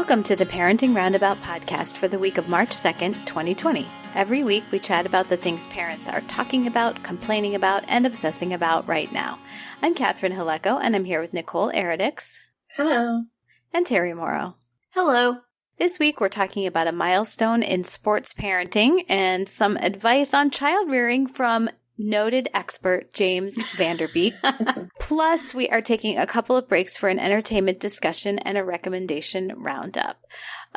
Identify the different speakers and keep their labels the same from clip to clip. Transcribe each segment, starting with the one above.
Speaker 1: Welcome to the Parenting Roundabout podcast for the week of March 2nd, 2020. Every week we chat about the things parents are talking about, complaining about, and obsessing about right now. I'm Catherine Haleko, and I'm here with Nicole Eridix.
Speaker 2: Hello.
Speaker 1: And Terry Morrow.
Speaker 3: Hello.
Speaker 1: This week we're talking about a milestone in sports parenting and some advice on child rearing from noted expert James Vanderbeek. Plus, we are taking a couple of breaks for an entertainment discussion and a recommendation roundup.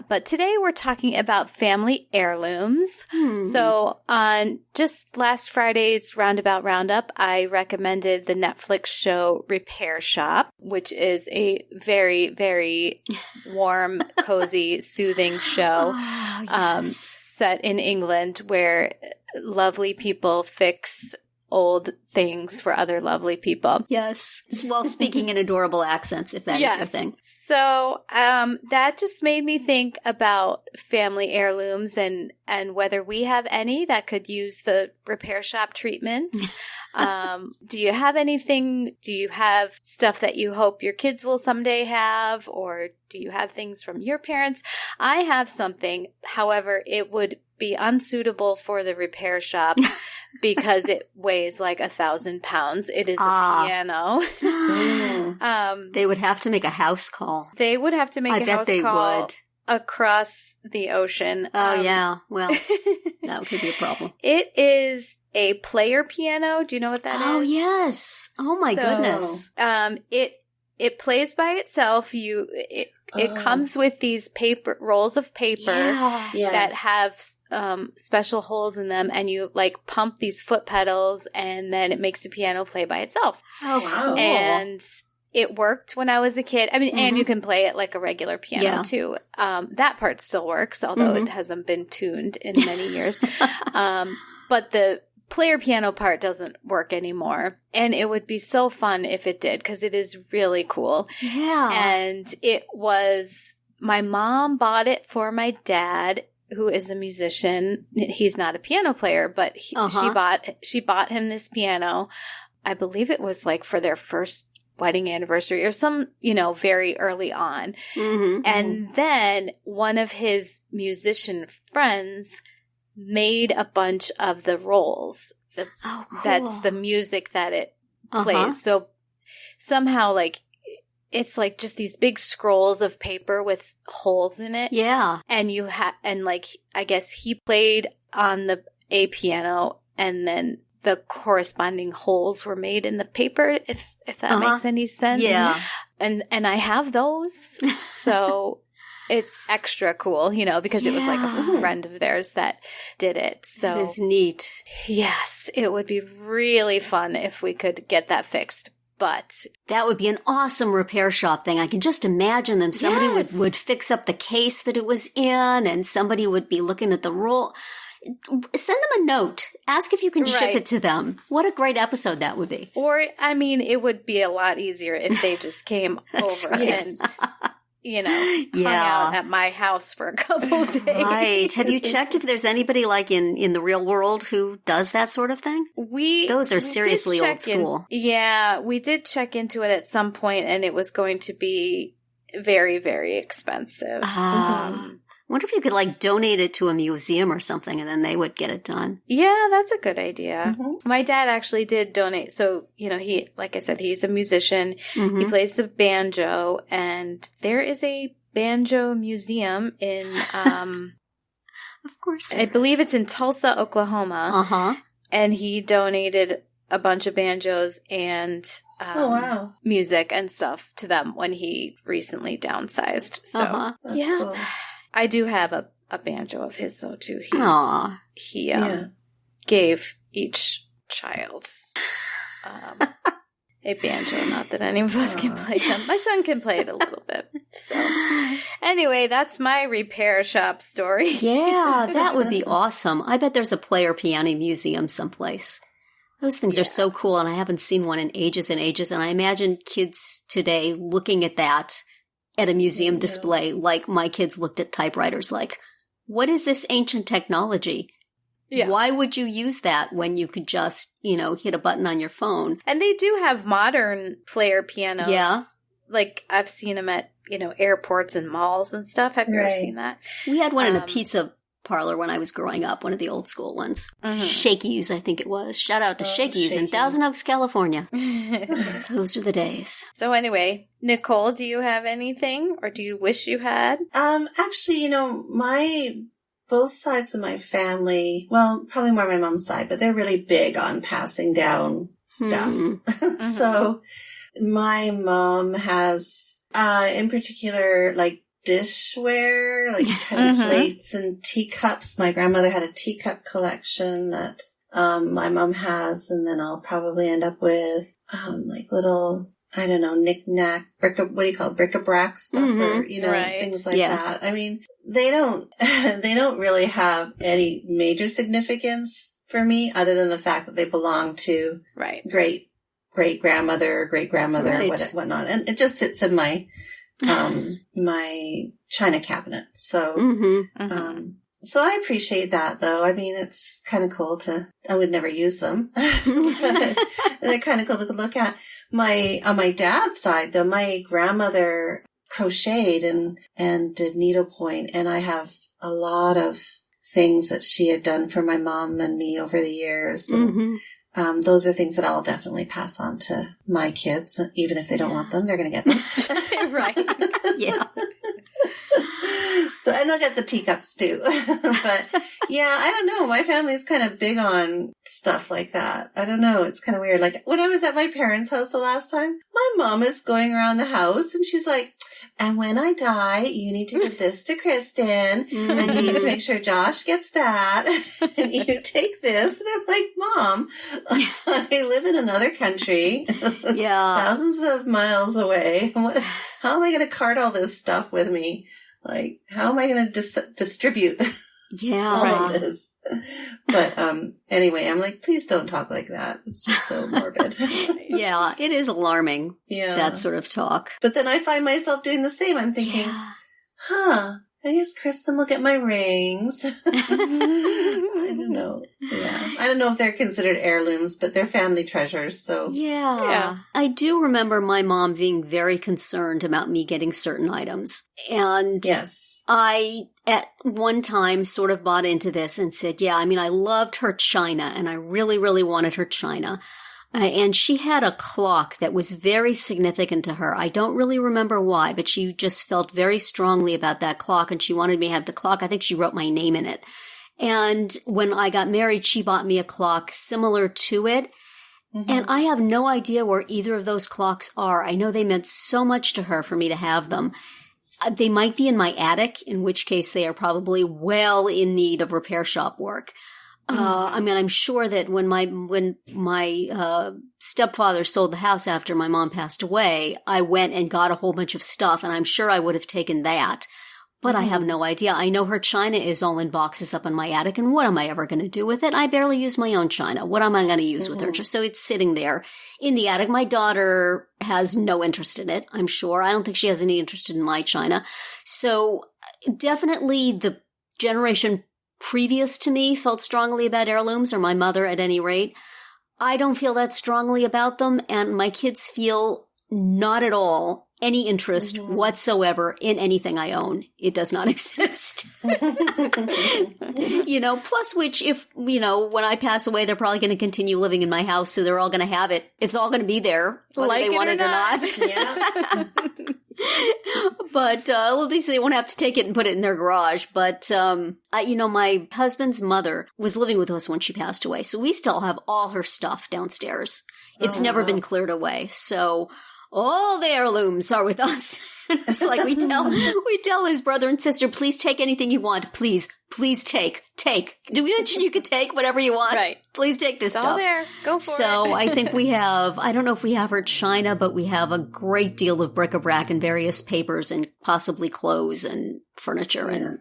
Speaker 1: But today we're talking about family heirlooms. So on just last Friday's Roundabout Roundup, I recommended the Netflix show Repair Shop, which is a very, very warm, cozy, soothing show set in England where lovely people fix old things for other lovely people.
Speaker 3: Yes. While speaking in adorable accents, if that is your thing.
Speaker 1: So that just made me think about family heirlooms and whether we have any that could use the repair shop treatment. Do you have anything? Do you have stuff that you hope your kids will someday have? Or do you have things from your parents? I have something. However, it would be unsuitable for the repair shop because it weighs like 1,000 pounds. It is a piano.
Speaker 3: They would have to make a house call.
Speaker 1: They would have to make a house call
Speaker 3: would.
Speaker 1: Across the ocean.
Speaker 3: Oh, yeah. Well, that could be a problem.
Speaker 1: It is a player piano. Do you know what that is?
Speaker 3: Oh, yes. Oh, my goodness.
Speaker 1: It plays by itself. It comes with these rolls of paper that have special holes in them, and you like pump these foot pedals, and then it makes the piano play by itself.
Speaker 3: Oh, cool.
Speaker 1: And it worked when I was a kid. I mean, and you can play it like a regular piano too. That part still works, although it hasn't been tuned in many years. But the player piano part doesn't work anymore. And it would be so fun if it did, because it is really cool.
Speaker 3: Yeah.
Speaker 1: And my mom bought it for my dad, who is a musician. He's not a piano player, but she bought him this piano. I believe it was like for their first wedding anniversary or some, very early on. And then one of his musician friends made a bunch of the rolls.
Speaker 3: Cool.
Speaker 1: That's the music that it plays. So somehow it's like just these big scrolls of paper with holes in it.
Speaker 3: Yeah.
Speaker 1: And I guess he played on a piano, and then the corresponding holes were made in the paper, if that makes any sense.
Speaker 3: Yeah.
Speaker 1: And I have those. So it's extra cool, because it was like a friend of theirs that did it. So
Speaker 3: it's neat.
Speaker 1: Yes, it would be really fun if we could get that fixed. But
Speaker 3: that would be an awesome repair shop thing. I can just imagine them. Somebody would fix up the case that it was in, and somebody would be looking at the roll. Send them a note. Ask if you can ship it to them. What a great episode that would be.
Speaker 1: Or, it would be a lot easier if they just came over and hung out at my house for a couple of days.
Speaker 3: Right. Have you checked if there's anybody like in the real world who does that sort of thing? Those are seriously old school.
Speaker 1: Yeah, we did check into it at some point, and it was going to be very, very expensive.
Speaker 3: Wonder if you could donate it to a museum or something, and then they would get it done.
Speaker 1: Yeah, that's a good idea. My dad actually did donate. So, he, like I said, he's a musician. He plays the banjo, and there is a banjo museum in,
Speaker 3: of course,
Speaker 1: I believe it's in Tulsa, Oklahoma. And he donated a bunch of banjos and music and stuff to them when he recently downsized. So,
Speaker 2: Cool.
Speaker 1: I do have a banjo of his, though, too. He gave each child a banjo. Not that any of us can play them. My son can play it a little bit. So, anyway, that's my repair shop story.
Speaker 3: Yeah, that would be awesome. I bet there's a player piano museum someplace. Those things are so cool, and I haven't seen one in ages and ages, and I imagine kids today looking at that at a museum display, like my kids looked at typewriters like, what is this ancient technology? Yeah. Why would you use that when you could just, hit a button on your phone?
Speaker 1: And they do have modern player pianos.
Speaker 3: Yeah.
Speaker 1: Like I've seen them at, airports and malls and stuff. Have you ever
Speaker 2: Right.
Speaker 1: seen that?
Speaker 3: We had one in a pizza parlor when I was growing up, one of the old school ones. Shakey's, I think it was. Shout out to Shakey's in Thousand Oaks, California. Those are the days.
Speaker 1: So anyway, Nicole, do you have anything, or do you wish you had?
Speaker 2: Actually, both sides of my family, well, probably more my mom's side, but they're really big on passing down stuff. So my mom has, in particular, like dishware, like kind of plates and teacups. My grandmother had a teacup collection that, my mom has, and then I'll probably end up with, like little, I don't know, knick-knack, bric-a-brac stuff, or, things like that. I mean, they don't really have any major significance for me, other than the fact that they belong to great-grandmother or great-grandmother or whatnot. And it just sits in my, my china cabinet. So, so I appreciate that, though. I mean, it's kind of cool I would never use them. They're kind of cool to look at. On my dad's side, though, my grandmother crocheted and did needlepoint, and I have a lot of things that she had done for my mom and me over the years. And, those are things that I'll definitely pass on to my kids, even if they don't want them, they're going to get them.
Speaker 1: Right.
Speaker 3: Yeah.
Speaker 2: So, and they'll get the teacups too. But yeah, I don't know. My family's kind of big on stuff like that. I don't know. It's kind of weird. Like when I was at my parents' house the last time, my mom is going around the house and she's like, and when I die, you need to give this to Kristen, and you need to make sure Josh gets that, and you take this. And I'm like, Mom, I live in another country, thousands of miles away. How am I going to cart all this stuff with me? Like, how am I going to distribute all of this? But anyway, I'm like, please don't talk like that. It's just so morbid.
Speaker 3: Yeah, it is alarming, that sort of talk.
Speaker 2: But then I find myself doing the same. I'm thinking, I guess Kristen will get my rings. I don't know. Yeah. I don't know if they're considered heirlooms, but they're family treasures. So
Speaker 3: yeah. I do remember my mom being very concerned about me getting certain items. And I, at one time, sort of bought into this and said, I loved her china, and I really, really wanted her china. And she had a clock that was very significant to her. I don't really remember why, but she just felt very strongly about that clock, and she wanted me to have the clock. I think she wrote my name in it. And when I got married, she bought me a clock similar to it. And I have no idea where either of those clocks are. I know they meant so much to her for me to have them. They might be in my attic, in which case they are probably well in need of repair shop work. I'm sure that when my stepfather sold the house after my mom passed away, I went and got a whole bunch of stuff, and I'm sure I would have taken that. But I have no idea. I know her china is all in boxes up in my attic, and what am I ever going to do with it? I barely use my own china. What am I going to use with her? So it's sitting there in the attic. My daughter has no interest in it, I'm sure. I don't think she has any interest in my china. So definitely the generation previous to me felt strongly about heirlooms, or my mother at any rate. I don't feel that strongly about them, and my kids feel not at all any interest whatsoever in anything I own. It does not exist. Plus which if, when I pass away, they're probably going to continue living in my house, so they're all going to have it. It's all going to be there, whether they want it or not.
Speaker 2: Yeah.
Speaker 3: But at least they won't have to take it and put it in their garage. But, my husband's mother was living with us when she passed away, so we still have all her stuff downstairs. It's never been cleared away. So all the heirlooms are with us. It's like we tell his brother and sister, please take anything you want. Please take. Do we mention you could take whatever you want? Right. Please take this stuff.
Speaker 1: All there. Go for it.
Speaker 3: So I think we have, I don't know if we have her china, but we have a great deal of bric-a-brac and various papers and possibly clothes and furniture and,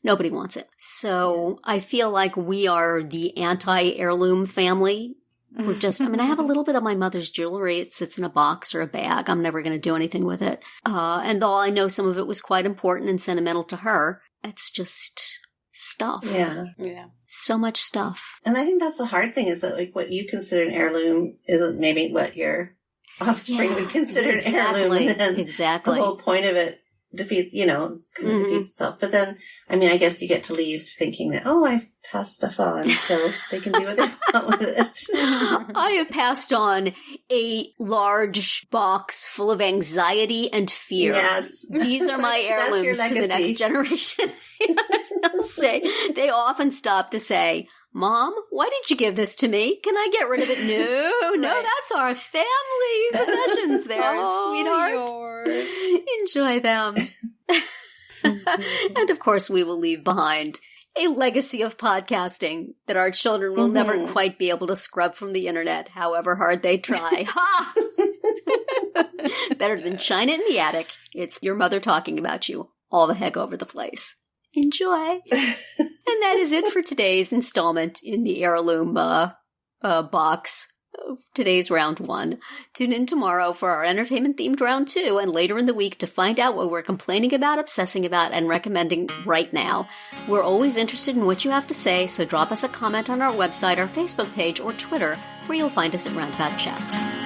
Speaker 3: nobody wants it. So I feel like we are the anti-heirloom family. We're just, I have a little bit of my mother's jewelry. It sits in a box or a bag. I'm never going to do anything with it. And though I know some of it was quite important and sentimental to her, it's just stuff.
Speaker 2: Yeah.
Speaker 3: So much stuff.
Speaker 2: And I think that's the hard thing, is that like what you consider an heirloom isn't maybe what your offspring would consider an heirloom. And then
Speaker 3: exactly.
Speaker 2: The whole point of it defeats itself. But then, I mean, I guess you get to leave thinking that, I passed stuff on, so they can do what they want with it.
Speaker 3: I have passed on a large box full of anxiety and fear.
Speaker 2: Yes.
Speaker 3: These are my heirlooms to the next generation. They often stop to say, Mom, why did you give this to me? Can I get rid of it? No, that's our family possessions there, sweetheart. Yours. Enjoy them. And of course, we will leave behind a legacy of podcasting that our children will never quite be able to scrub from the internet, however hard they try. Ha! Better than China in the attic. It's your mother talking about you all the heck over the place. Enjoy. And that is it for today's installment in the heirloom box. Today's round 1. Tune in tomorrow for our entertainment-themed round 2, and later in the week to find out what we're complaining about, obsessing about, and recommending right now. We're always interested in what you have to say, so drop us a comment on our website, our Facebook page, or Twitter, where you'll find us at Roundabout Chat.